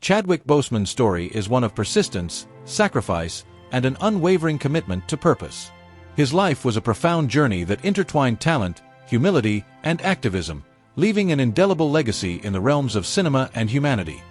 Chadwick Boseman's story is one of persistence, sacrifice, and an unwavering commitment to purpose. His life was a profound journey that intertwined talent, humility, and activism, leaving an indelible legacy in the realms of cinema and humanity.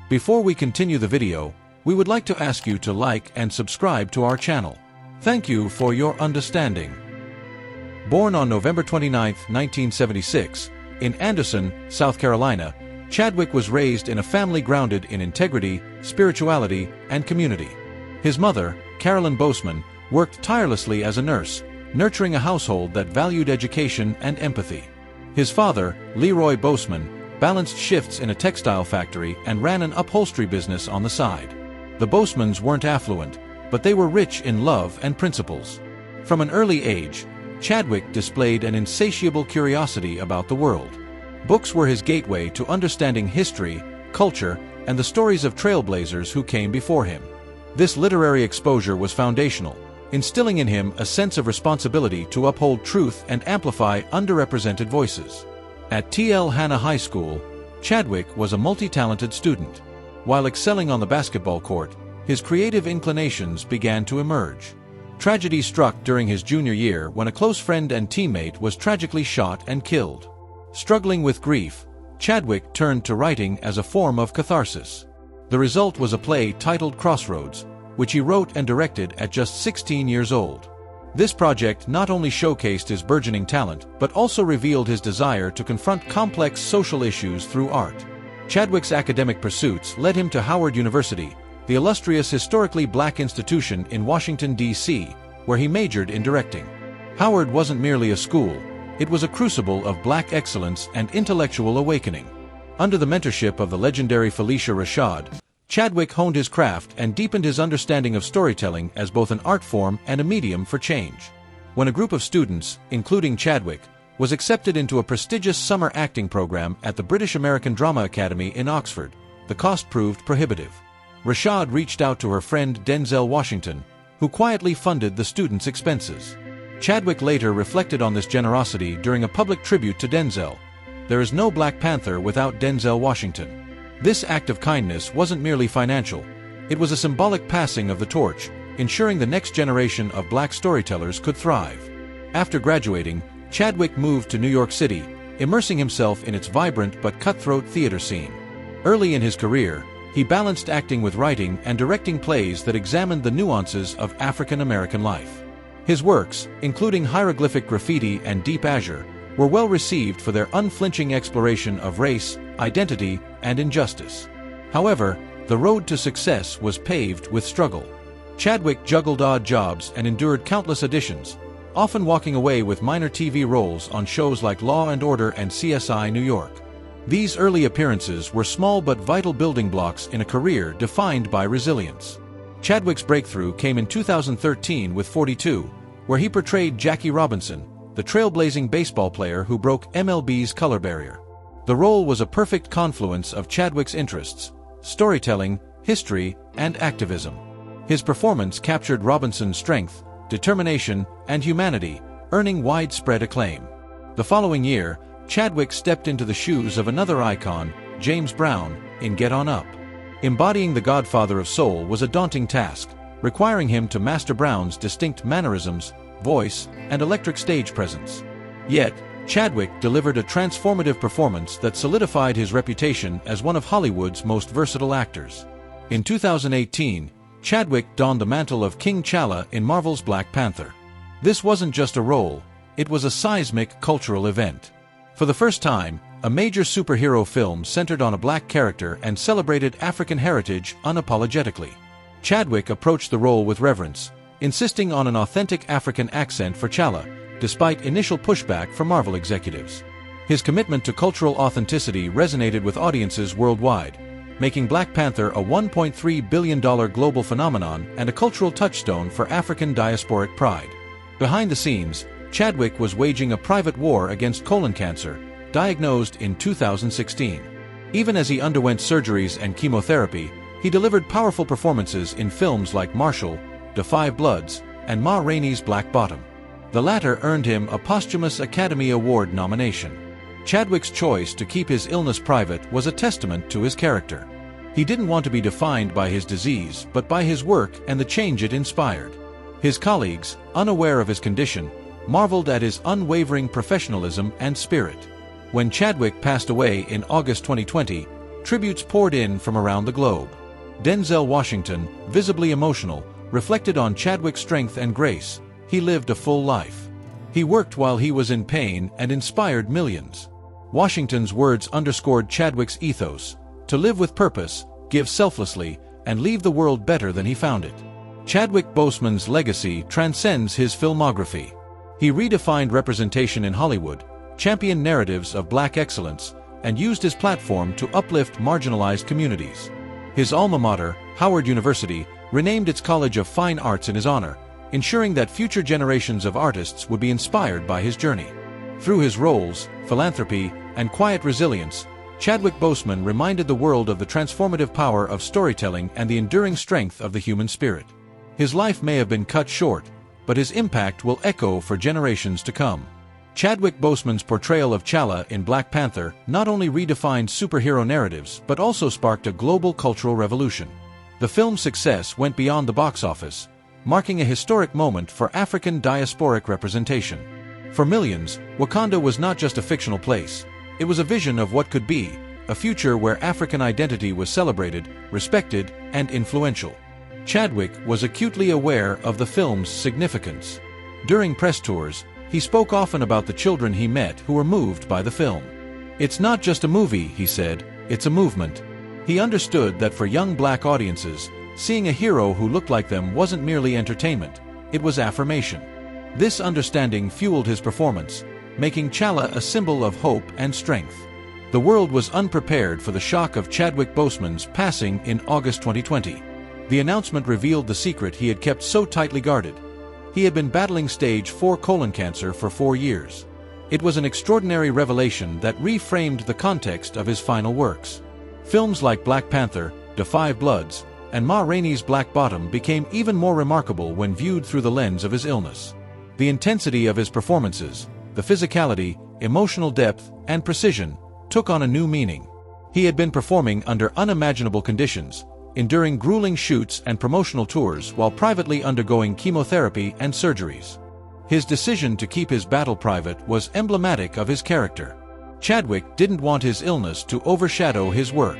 Before we continue the video, we would like to ask you to like and subscribe to our channel. Thank you for your understanding. Born on November 29, 1976, in Anderson, South Carolina, Chadwick was raised in a family grounded in integrity, spirituality, and community. His mother, Carolyn Boseman, worked tirelessly as a nurse, nurturing a household that valued education and empathy. His father, Leroy Boseman, balanced shifts in a textile factory and ran an upholstery business on the side. The Bosemans weren't affluent, but they were rich in love and principles. From an early age, Chadwick displayed an insatiable curiosity about the world. Books were his gateway to understanding history, culture, and the stories of trailblazers who came before him. This literary exposure was foundational, instilling in him a sense of responsibility to uphold truth and amplify underrepresented voices. At T.L. Hanna High School, Chadwick was a multi-talented student. While excelling on the basketball court, his creative inclinations began to emerge. Tragedy struck during his junior year when a close friend and teammate was tragically shot and killed. Struggling with grief, Chadwick turned to writing as a form of catharsis. The result was a play titled Crossroads, which he wrote and directed at just 16 years old. This project not only showcased his burgeoning talent, but also revealed his desire to confront complex social issues through art. Chadwick's academic pursuits led him to Howard University, the illustrious historically black institution in Washington, D.C., where he majored in directing. Howard wasn't merely a school, it was a crucible of black excellence and intellectual awakening. Under the mentorship of the legendary Phylicia Rashad, Chadwick honed his craft and deepened his understanding of storytelling as both an art form and a medium for change. When a group of students, including Chadwick, was accepted into a prestigious summer acting program at the British American Drama Academy in Oxford, the cost proved prohibitive. Rashad reached out to her friend Denzel Washington, who quietly funded the students' expenses. Chadwick later reflected on this generosity during a public tribute to Denzel. "There is no Black Panther without Denzel Washington." This act of kindness wasn't merely financial, it was a symbolic passing of the torch, ensuring the next generation of black storytellers could thrive. After graduating, Chadwick moved to New York City, immersing himself in its vibrant but cutthroat theater scene. Early in his career, he balanced acting with writing and directing plays that examined the nuances of African American life. His works, including Hieroglyphic Graffiti and Deep Azure, were well received for their unflinching exploration of race, identity, and injustice. However, the road to success was paved with struggle. Chadwick juggled odd jobs and endured countless auditions, often walking away with minor TV roles on shows like Law & Order and CSI New York. These early appearances were small but vital building blocks in a career defined by resilience. Chadwick's breakthrough came in 2013 with 42, where he portrayed Jackie Robinson, the trailblazing baseball player who broke MLB's color barrier. The role was a perfect confluence of Chadwick's interests: storytelling, history, and activism. His performance captured Robinson's strength, determination, and humanity, earning widespread acclaim. The following year, Chadwick stepped into the shoes of another icon, James Brown, in Get On Up. Embodying the Godfather of Soul was a daunting task, requiring him to master Brown's distinct mannerisms, voice, and electric stage presence. Yet, Chadwick delivered a transformative performance that solidified his reputation as one of Hollywood's most versatile actors. In 2018, Chadwick donned the mantle of King T'Challa in Marvel's Black Panther. This wasn't just a role, it was a seismic cultural event. For the first time, a major superhero film centered on a black character and celebrated African heritage unapologetically. Chadwick approached the role with reverence, insisting on an authentic African accent for T'Challa, despite initial pushback from Marvel executives. His commitment to cultural authenticity resonated with audiences worldwide, making Black Panther a $1.3 billion global phenomenon and a cultural touchstone for African diasporic pride. Behind the scenes, Chadwick was waging a private war against colon cancer, diagnosed in 2016. Even as he underwent surgeries and chemotherapy, he delivered powerful performances in films like Marshall, Da 5 Bloods, and Ma Rainey's Black Bottom. The latter earned him a posthumous Academy Award nomination. Chadwick's choice to keep his illness private was a testament to his character. He didn't want to be defined by his disease but by his work and the change it inspired. His colleagues, unaware of his condition, marveled at his unwavering professionalism and spirit. When Chadwick passed away in August 2020, tributes poured in from around the globe. Denzel Washington, visibly emotional, reflected on Chadwick's strength and grace. He lived a full life. He worked while he was in pain and inspired millions. Washington's words underscored Chadwick's ethos: to live with purpose, give selflessly, and leave the world better than he found it. Chadwick Boseman's legacy transcends his filmography. He redefined representation in Hollywood, championed narratives of Black excellence, and used his platform to uplift marginalized communities. His alma mater, Howard University, renamed its College of Fine Arts in his honor, ensuring that future generations of artists would be inspired by his journey. Through his roles, philanthropy, and quiet resilience, Chadwick Boseman reminded the world of the transformative power of storytelling and the enduring strength of the human spirit. His life may have been cut short, but his impact will echo for generations to come. Chadwick Boseman's portrayal of T'Challa in Black Panther not only redefined superhero narratives but also sparked a global cultural revolution. The film's success went beyond the box office, marking a historic moment for African diasporic representation. For millions, Wakanda was not just a fictional place. It was a vision of what could be, a future where African identity was celebrated, respected, and influential. Chadwick was acutely aware of the film's significance. During press tours, he spoke often about the children he met who were moved by the film. "It's not just a movie," he said, "it's a movement." He understood that for young Black audiences, seeing a hero who looked like them wasn't merely entertainment, it was affirmation. This understanding fueled his performance, making T'Challa a symbol of hope and strength. The world was unprepared for the shock of Chadwick Boseman's passing in August 2020. The announcement revealed the secret he had kept so tightly guarded. He had been battling stage 4 colon cancer for 4 years. It was an extraordinary revelation that reframed the context of his final works. Films like Black Panther, Da 5 Bloods, and Ma Rainey's Black Bottom became even more remarkable when viewed through the lens of his illness. The intensity of his performances, the physicality, emotional depth, and precision, took on a new meaning. He had been performing under unimaginable conditions, enduring grueling shoots and promotional tours while privately undergoing chemotherapy and surgeries. His decision to keep his battle private was emblematic of his character. Chadwick didn't want his illness to overshadow his work.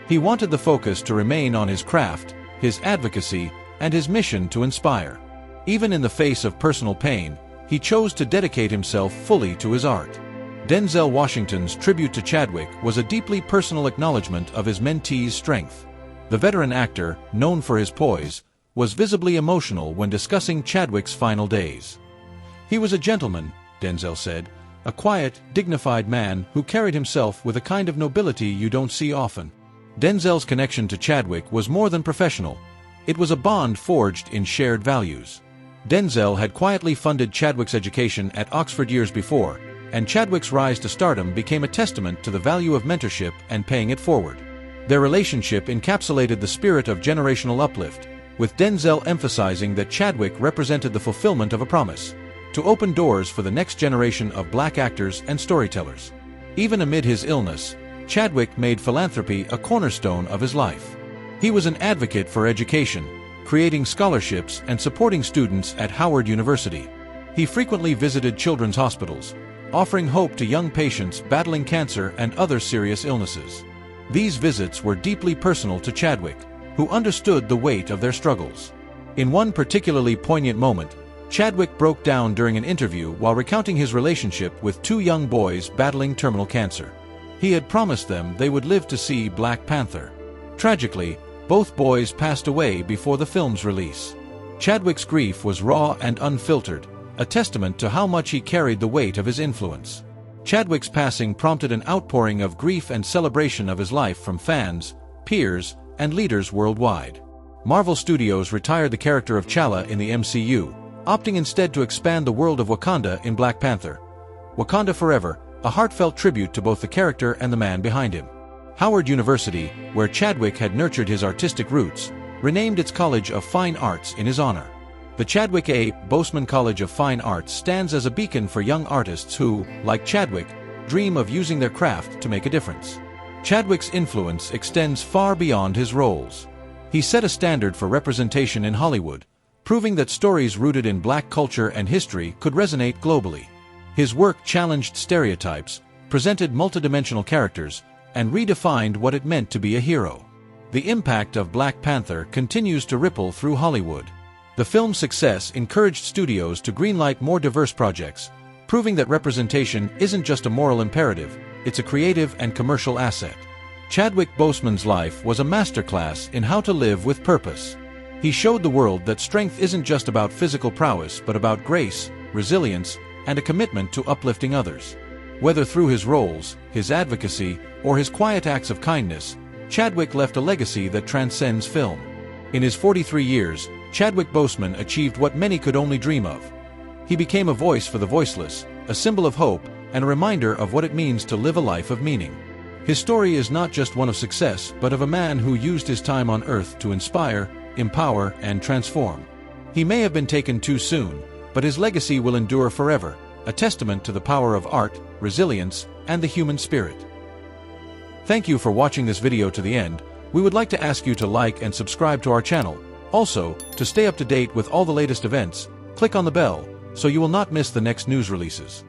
He wanted the focus to remain on his craft, his advocacy, and his mission to inspire. Even in the face of personal pain, he chose to dedicate himself fully to his art. Denzel Washington's tribute to Chadwick was a deeply personal acknowledgement of his mentee's strength. The veteran actor, known for his poise, was visibly emotional when discussing Chadwick's final days. "He was a gentleman," Denzel said, "a quiet, dignified man who carried himself with a kind of nobility you don't see often." Denzel's connection to Chadwick was more than professional. It was a bond forged in shared values. Denzel had quietly funded Chadwick's education at Oxford years before, and Chadwick's rise to stardom became a testament to the value of mentorship and paying it forward. Their relationship encapsulated the spirit of generational uplift, with Denzel emphasizing that Chadwick represented the fulfillment of a promise to open doors for the next generation of Black actors and storytellers. Even amid his illness, Chadwick made philanthropy a cornerstone of his life. He was an advocate for education, creating scholarships and supporting students at Howard University. He frequently visited children's hospitals, offering hope to young patients battling cancer and other serious illnesses. These visits were deeply personal to Chadwick, who understood the weight of their struggles. In one particularly poignant moment, Chadwick broke down during an interview while recounting his relationship with 2 young boys battling terminal cancer. He had promised them they would live to see Black Panther. Tragically, both boys passed away before the film's release. Chadwick's grief was raw and unfiltered, a testament to how much he carried the weight of his influence. Chadwick's passing prompted an outpouring of grief and celebration of his life from fans, peers, and leaders worldwide. Marvel Studios retired the character of T'Challa in the MCU, opting instead to expand the world of Wakanda in Black Panther. Wakanda Forever, a heartfelt tribute to both the character and the man behind him. Howard University, where Chadwick had nurtured his artistic roots, renamed its College of Fine Arts in his honor. The Chadwick A. Boseman College of Fine Arts stands as a beacon for young artists who, like Chadwick, dream of using their craft to make a difference. Chadwick's influence extends far beyond his roles. He set a standard for representation in Hollywood, proving that stories rooted in black culture and history could resonate globally. His work challenged stereotypes, presented multidimensional characters, and redefined what it meant to be a hero. The impact of Black Panther continues to ripple through Hollywood. The film's success encouraged studios to greenlight more diverse projects, proving that representation isn't just a moral imperative, it's a creative and commercial asset. Chadwick Boseman's life was a masterclass in how to live with purpose. He showed the world that strength isn't just about physical prowess but about grace, resilience, and a commitment to uplifting others. Whether through his roles, his advocacy, or his quiet acts of kindness, Chadwick left a legacy that transcends film. In his 43 years, Chadwick Boseman achieved what many could only dream of. He became a voice for the voiceless, a symbol of hope, and a reminder of what it means to live a life of meaning. His story is not just one of success, but of a man who used his time on earth to inspire, empower, and transform. He may have been taken too soon, but his legacy will endure forever, a testament to the power of art, resilience, and the human spirit. Thank you for watching this video to the end. We would like to ask you to like and subscribe to our channel. Also, to stay up to date with all the latest events, click on the bell so you will not miss the next news releases.